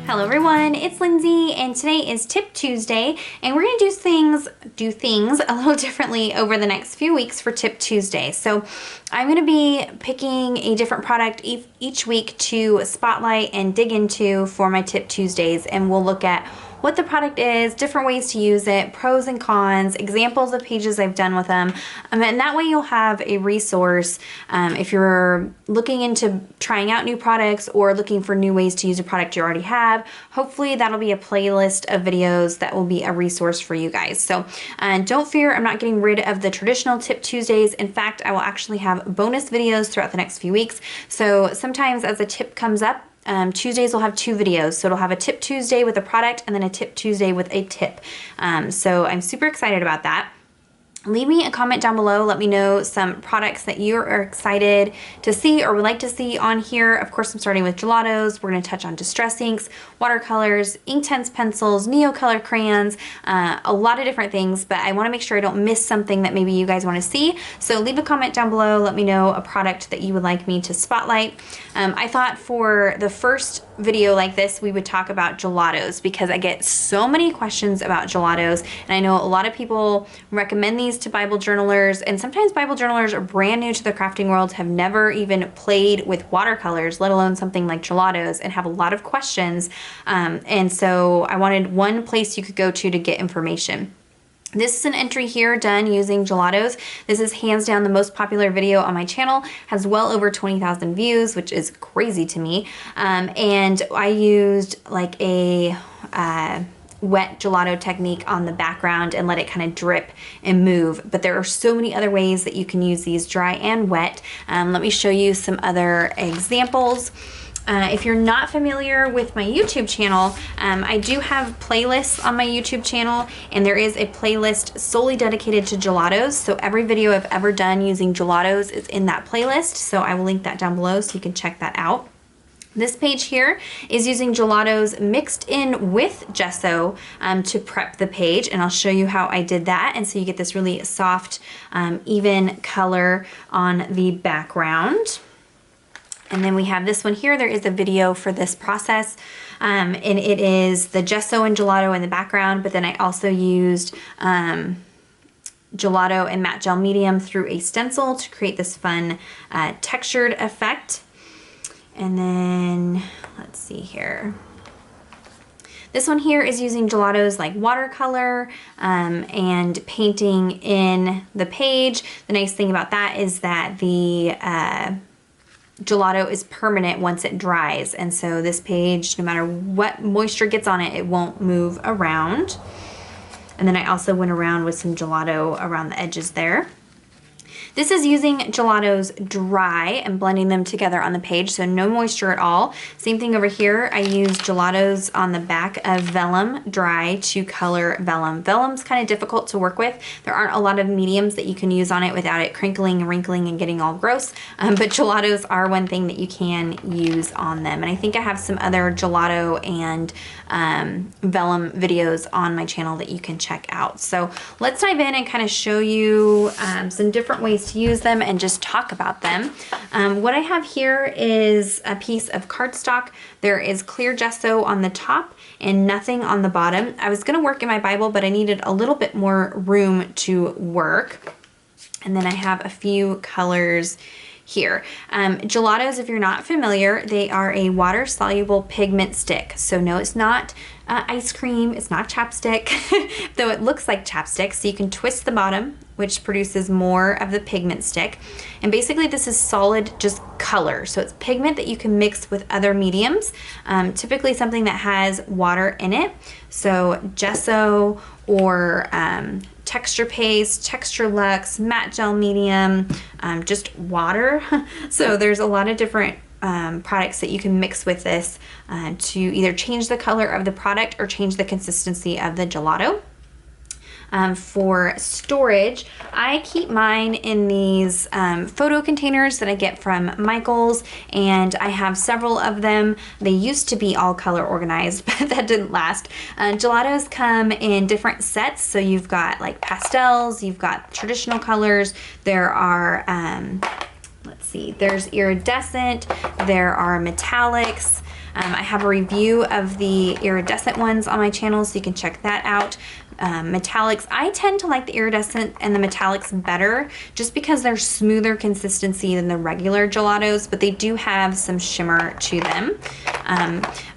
Hello everyone, it's Lindsay and today is Tip Tuesday and we're going to do things a little differently over the next few weeks for Tip Tuesday. So I'm going to be picking a different product each week to spotlight and dig into for my Tip Tuesdays, and we'll look at what the product is, different ways to use it, pros and cons, examples of pages I've done with them, and that way you'll have a resource if you're looking into trying out new products or looking for new ways to use a product you already have. Hopefully that'll be a playlist of videos that will be a resource for you guys. So don't fear, I'm not getting rid of the traditional Tip Tuesdays. In fact, I will actually have bonus videos throughout the next few weeks. So sometimes as a tip comes up, Tuesdays will have 2 videos. So it'll have a Tip Tuesday with a product and then a Tip Tuesday with a tip. So I'm super excited about that. Leave me a comment down below. Let me know some products that you are excited to see or would like to see on here. Of course, I'm starting with gelatos. We're going to touch on distress inks, watercolors, Inktense pencils, Neocolor crayons, a lot of different things, but I want to make sure I don't miss something that maybe you guys want to see. So leave a comment down below. Let me know a product that you would like me to spotlight. I thought for the first video like this, we would talk about gelatos because I get so many questions about gelatos, and I know a lot of people recommend these to Bible journalers, and sometimes Bible journalers are brand new to the crafting world, have never even played with watercolors, let alone something like gelatos, and have a lot of questions. And so I wanted one place you could go to get information. This is an entry here done using gelatos. This is hands down the most popular video on my channel, has well over 20,000 views, which is crazy to me. And I used like a wet gelato technique on the background and let it kind of drip and move. But there are so many other ways that you can use these dry and wet. Let me show you some other examples. If you're not familiar with my YouTube channel, I do have playlists on my YouTube channel, and there is a playlist solely dedicated to gelatos. So every video I've ever done using gelatos is in that playlist. So I will link that down below so you can check that out. This page here is using gelatos mixed in with gesso to prep the page, and I'll show you how I did that. And so you get this really soft, even color on the background. And then we have this one here. There is a video for this process, and it is the gesso and gelato in the background, but then I also used gelato and matte gel medium through a stencil to create this fun textured effect. And then let's see here. This one here is using gelatos like watercolor and painting in the page. The nice thing about that is that the gelato is permanent once it dries, and so this page, no matter what moisture gets on it, it won't move around. And then I also went around with some gelato around the edges there. This is using gelatos dry and blending them together on the page, so no moisture at all. Same thing over here. I used gelatos on the back of vellum dry to color vellum. Vellum's kind of difficult to work with. There aren't a lot of mediums that you can use on it without it crinkling and wrinkling and getting all gross, but gelatos are one thing that you can use on them. And I think I have some other gelato and vellum videos on my channel that you can check out. So let's dive in and kind of show you some different ways to use them and just talk about them. What I have here is a piece of cardstock. There is clear gesso on the top and nothing on the bottom. I was gonna work in my Bible, but I needed a little bit more room to work. And then I have a few colors here. Gelatos, if you're not familiar, they are a water-soluble pigment stick. So no, it's not ice cream, it's not chapstick, though it looks like chapstick. So you can twist the bottom, which produces more of the pigment stick. And basically this is solid just color. So it's pigment that you can mix with other mediums, typically something that has water in it. So gesso or texture paste, texture luxe, matte gel medium, just water. So there's a lot of different products that you can mix with this to either change the color of the product or change the consistency of the gelato. For storage, I keep mine in these photo containers that I get from Michaels, and I have several of them. They used to be all color organized, but that didn't last. Gelatos come in different sets, so you've got like pastels, you've got traditional colors, there are let's see, there's iridescent, there are metallics, I have a review of the iridescent ones on my channel, so you can check that out. Metallics, I tend to like the iridescent and the metallics better just because they're smoother consistency than the regular gelatos, but they do have some shimmer to them.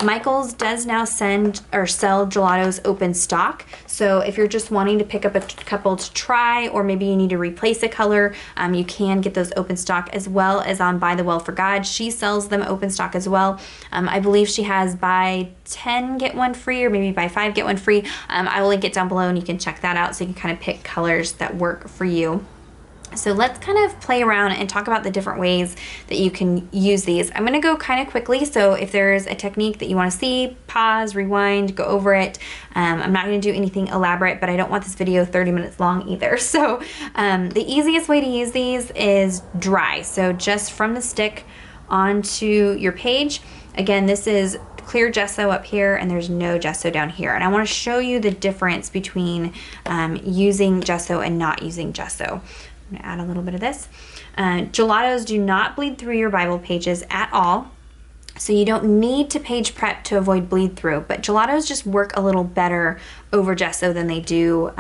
Michael's does now sell gelatos open stock, so if you're just wanting to pick up a couple to try, or maybe you need to replace a color, you can get those open stock, as well as on Buy the Well for God. She sells them open stock as well. I believe she has buy 10 get one free, or maybe buy 5 get one free. I will link it down below and you can check that out, so you can kind of pick colors that work for you. So let's kind of play around and talk about the different ways that you can use these. I'm gonna go kind of quickly, so if there's a technique that you wanna see, pause, rewind, go over it. I'm not gonna do anything elaborate, but I don't want this video 30 minutes long either. So the easiest way to use these is dry. So just from the stick onto your page. Again, this is clear gesso up here and there's no gesso down here. And I wanna show you the difference between using gesso and not using gesso. I'm gonna add a little bit of this. Gelatos do not bleed through your Bible pages at all, so you don't need to page prep to avoid bleed through, but gelatos just work a little better over gesso than they do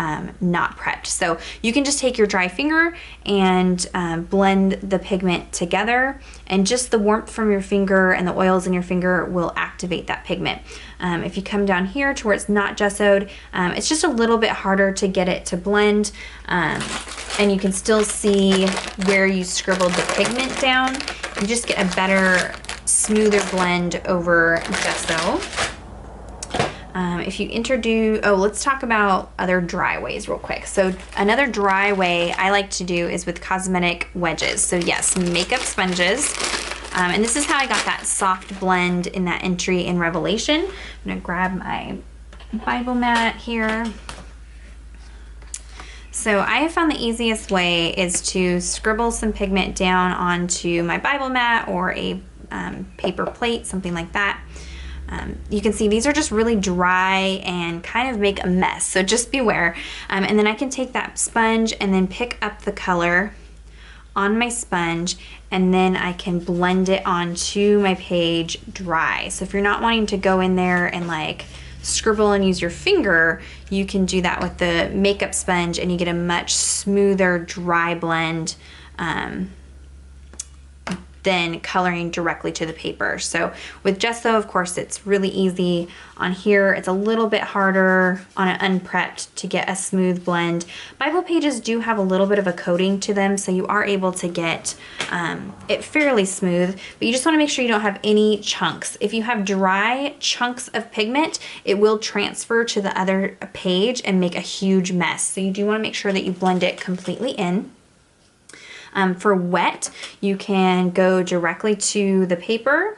not prepped. So you can just take your dry finger and blend the pigment together, and just the warmth from your finger and the oils in your finger will activate that pigment. If you come down here to where it's not gessoed, it's just a little bit harder to get it to blend, and you can still see where you scribbled the pigment down. You just get a better, smoother blend over gesso. If you introduce, let's talk about other dry ways real quick. So another dry way I like to do is with cosmetic wedges. So yes, makeup sponges. And this is how I got that soft blend in that entry in Revelation. I'm gonna grab my Bible mat here. So I have found the easiest way is to scribble some pigment down onto my Bible mat or a paper plate, something like that. You can see these are just really dry and kind of make a mess, so just beware. And then I can take that sponge and then pick up the color on my sponge, and then I can blend it onto my page dry. So if you're not wanting to go in there and like scribble and use your finger, you can do that with the makeup sponge and you get a much smoother dry blend than coloring directly to the paper. So with gesso, of course, it's really easy. On here, it's a little bit harder on an unprepped to get a smooth blend. Bible pages do have a little bit of a coating to them, so you are able to get it fairly smooth, but you just wanna make sure you don't have any chunks. If you have dry chunks of pigment, it will transfer to the other page and make a huge mess. So you do wanna make sure that you blend it completely in. For wet, you can go directly to the paper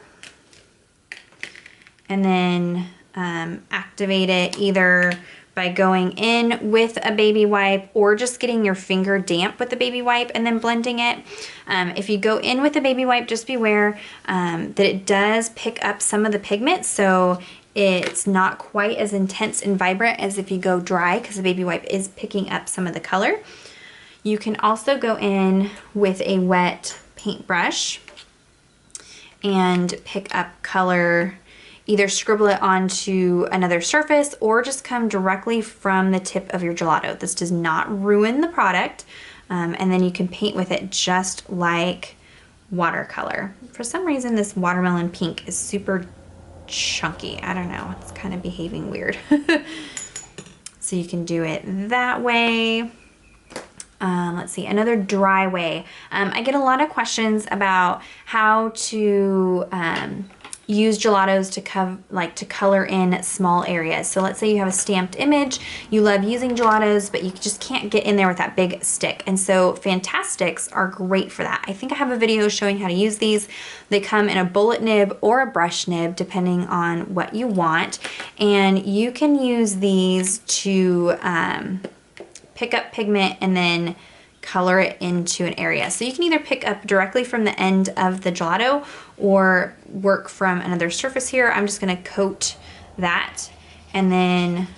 and then activate it either by going in with a baby wipe or just getting your finger damp with the baby wipe and then blending it. If you go in with a baby wipe, just beware that it does pick up some of the pigment, so it's not quite as intense and vibrant as if you go dry, because the baby wipe is picking up some of the color. You can also go in with a wet paintbrush and pick up color, either scribble it onto another surface or just come directly from the tip of your gelato. This does not ruin the product, and then you can paint with it just like watercolor. For some reason, this watermelon pink is super chunky. I don't know, it's kind of behaving weird. So you can do it that way. Let's see, another dry way. I get a lot of questions about how to use gelatos to color in small areas. So let's say you have a stamped image, you love using gelatos, but you just can't get in there with that big stick. And so Fantastics are great for that. I think I have a video showing how to use these. They come in a bullet nib or a brush nib, depending on what you want. And you can use these to pick up pigment and then color it into an area. So you can either pick up directly from the end of the gelato or work from another surface here. I'm just gonna coat that and then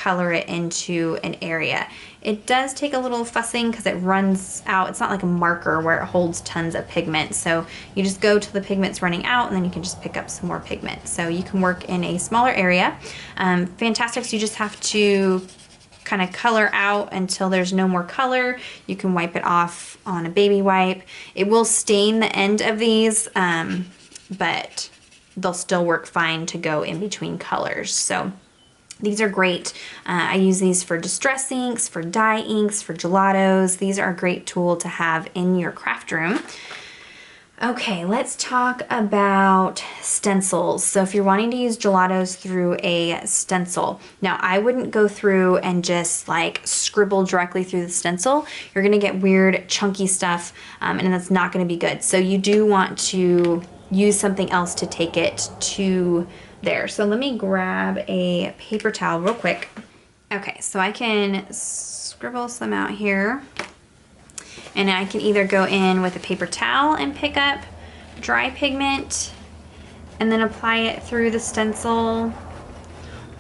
color it into an area. It does take a little fussing because it runs out. It's not like a marker where it holds tons of pigment. So you just go till the pigment's running out and then you can just pick up some more pigment. So you can work in a smaller area. Fantastic, so you just have to kind of color out until there's no more color. You can wipe it off on a baby wipe. It will stain the end of these, but they'll still work fine to go in between colors. So these are great. I use these for distress inks, for dye inks, for gelatos. These are a great tool to have in your craft room. Okay, let's talk about stencils. So if you're wanting to use gelatos through a stencil, now I wouldn't go through and just like scribble directly through the stencil. You're gonna get weird chunky stuff and that's not gonna be good. So you do want to use something else to take it to there. So let me grab a paper towel real quick. Okay, so I can scribble some out here. And I can either go in with a paper towel and pick up dry pigment and then apply it through the stencil,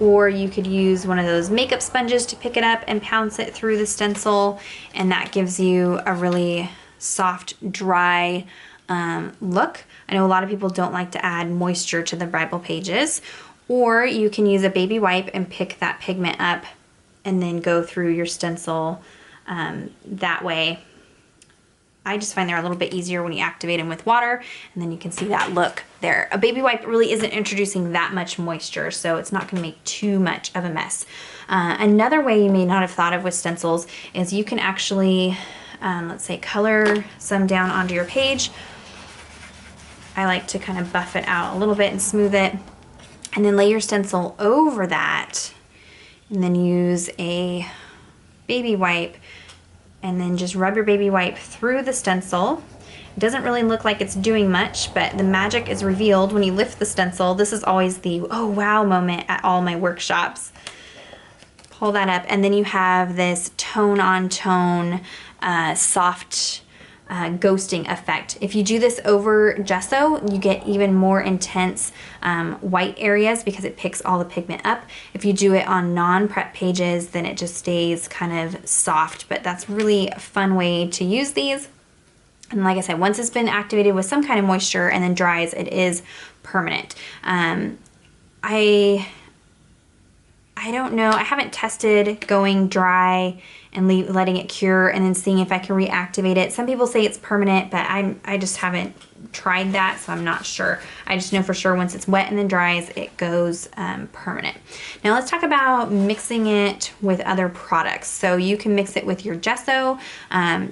or you could use one of those makeup sponges to pick it up and pounce it through the stencil, and that gives you a really soft, dry look. I know a lot of people don't like to add moisture to the Bible pages, or you can use a baby wipe and pick that pigment up and then go through your stencil that way. I just find they're a little bit easier when you activate them with water, and then you can see that look there. A baby wipe really isn't introducing that much moisture, so it's not gonna make too much of a mess. Another way you may not have thought of with stencils is you can actually, let's say, color some down onto your page. I like to kind of buff it out a little bit and smooth it, and then lay your stencil over that, and then use a baby wipe and then just rub your baby wipe through the stencil. It doesn't really look like it's doing much, but the magic is revealed when you lift the stencil. This is always the oh wow moment at all my workshops. Pull that up, and then you have this tone on tone, soft ghosting effect. If you do this over gesso, you get even more intense white areas because it picks all the pigment up. If you do it on non-prep pages, then it just stays kind of soft, but that's really a fun way to use these. And like I said, once it's been activated with some kind of moisture and then dries, it is permanent. I don't know, I haven't tested going dry and letting it cure and then seeing if I can reactivate it. Some people say it's permanent, but I just haven't tried that, so I'm not sure. I just know for sure once it's wet and then dries, it goes permanent. Now let's talk about mixing it with other products. So you can mix it with your gesso,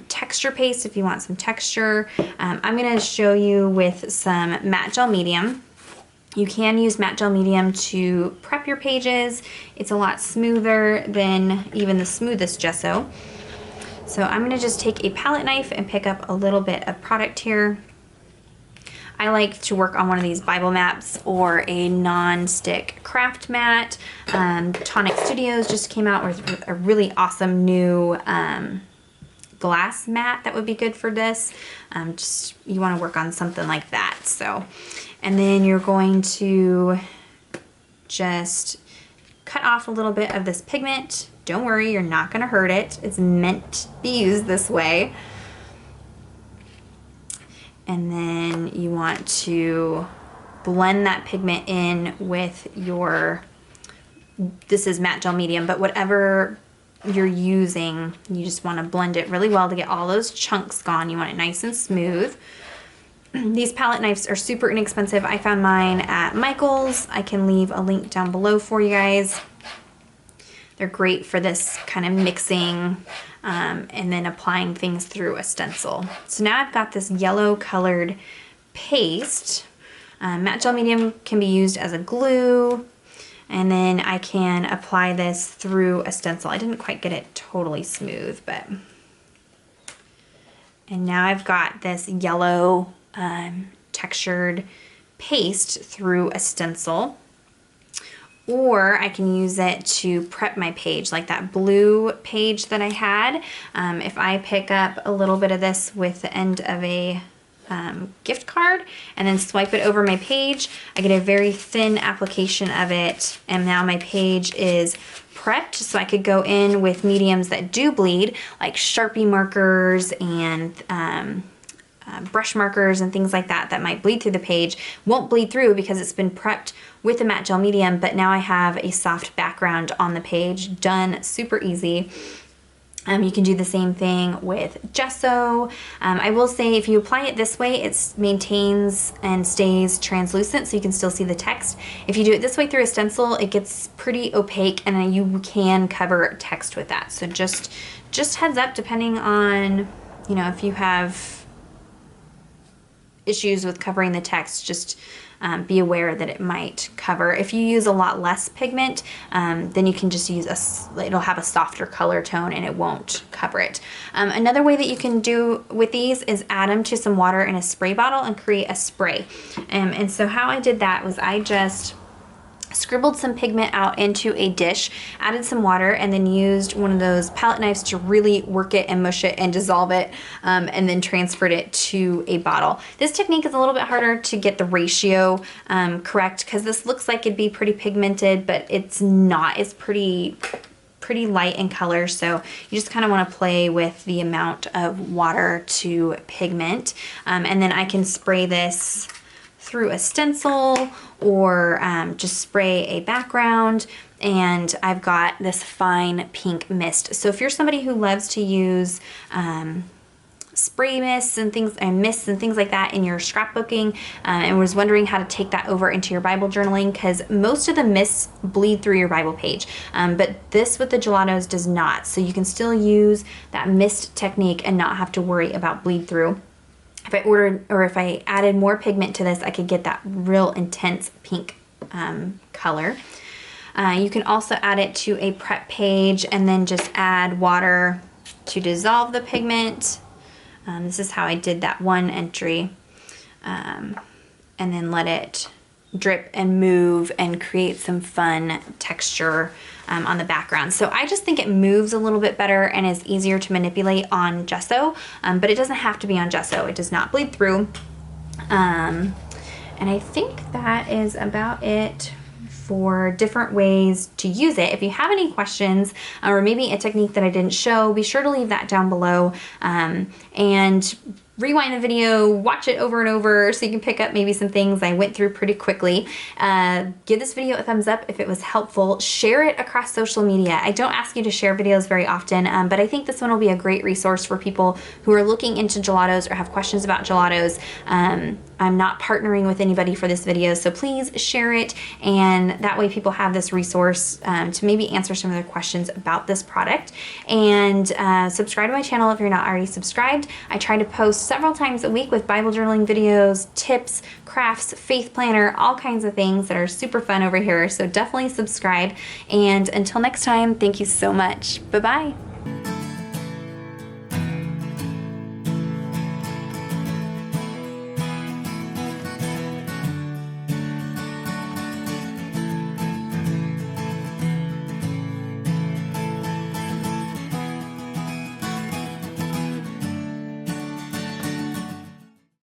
texture paste if you want some texture. I'm gonna show you with some matte gel medium. You can use matte gel medium to prep your pages. It's a lot smoother than even the smoothest gesso. So I'm gonna just take a palette knife and pick up a little bit of product here. I like to work on one of these Bible mats or a non-stick craft mat. Tonic Studios just came out with a really awesome new glass mat that would be good for this. Just you wanna work on something like that. So. And then you're going to just cut off a little bit of this pigment. Don't worry, you're not gonna hurt it. It's meant to be used this way. And then you want to blend that pigment in with your, this is matte gel medium, but whatever you're using, you just wanna blend it really well to get all those chunks gone. You want it nice and smooth. These palette knives are super inexpensive. I found mine at Michael's. I can leave a link down below for you guys. They're great for this kind of mixing and then applying things through a stencil. So now I've got this yellow colored paste. Matte gel medium can be used as a glue, and then I can apply this through a stencil. I didn't quite get it totally smooth, but. And now I've got this yellow textured paste through a stencil, or I can use it to prep my page, like that blue page that I had. If I pick up a little bit of this with the end of a gift card and then swipe it over my page. I get a very thin application of it, and now my page is prepped, so I could go in with mediums that do bleed, like Sharpie markers and brush markers and things like that that might bleed through the page. Won't bleed through because it's been prepped with a matte gel medium, but now I have a soft background on the page. Done super easy. You can do the same thing with gesso. I will say if you apply it this way, it maintains and stays translucent so you can still see the text. If you do it this way through a stencil, it gets pretty opaque and you can cover text with that. So just heads up, depending on, you know, if you have issues with covering the text, just be aware that it might cover. If you use a lot less pigment, then you can just use it'll have a softer color tone and it won't cover it. Another way that you can do with these is add them to some water in a spray bottle and create a spray. And so how I did that was I just scribbled some pigment out into a dish, added some water, and then used one of those palette knives to really work it and mush it and dissolve it, and then transferred it to a bottle. This technique is a little bit harder to get the ratio correct because this looks like it'd be pretty pigmented, but it's not. It's pretty light in color, so you just kind of want to play with the amount of water to pigment. And then I can spray this through a stencil or just spray a background, and I've got this fine pink mist. So if you're somebody who loves to use spray mists and things like that in your scrapbooking, and was wondering how to take that over into your Bible journaling, because most of the mists bleed through your Bible page, but this with the gelatos does not. So you can still use that mist technique and not have to worry about bleed through. If I added more pigment to this, I could get that real intense pink color. You can also add it to a prep page and then just add water to dissolve the pigment. This is how I did that one entry. And then let it drip and move and create some fun texture on the background. So I just think it moves a little bit better and is easier to manipulate on gesso, but it doesn't have to be on gesso. It does not bleed through. And I think that is about it for different ways to use it. If you have any questions or maybe a technique that I didn't show, be sure to leave that down below, and rewind the video, watch it over and over so you can pick up maybe some things I went through pretty quickly. Give this video a thumbs up if it was helpful. Share it across social media. I don't ask you to share videos very often, but I think this one will be a great resource for people who are looking into gelatos or have questions about gelatos. I'm not partnering with anybody for this video, so please share it, and that way people have this resource to maybe answer some of their questions about this product. And subscribe to my channel if you're not already subscribed. I try to post several times a week with Bible journaling videos, tips, crafts, faith planner, all kinds of things that are super fun over here. So definitely subscribe. And until next time, thank you so much. Bye-bye.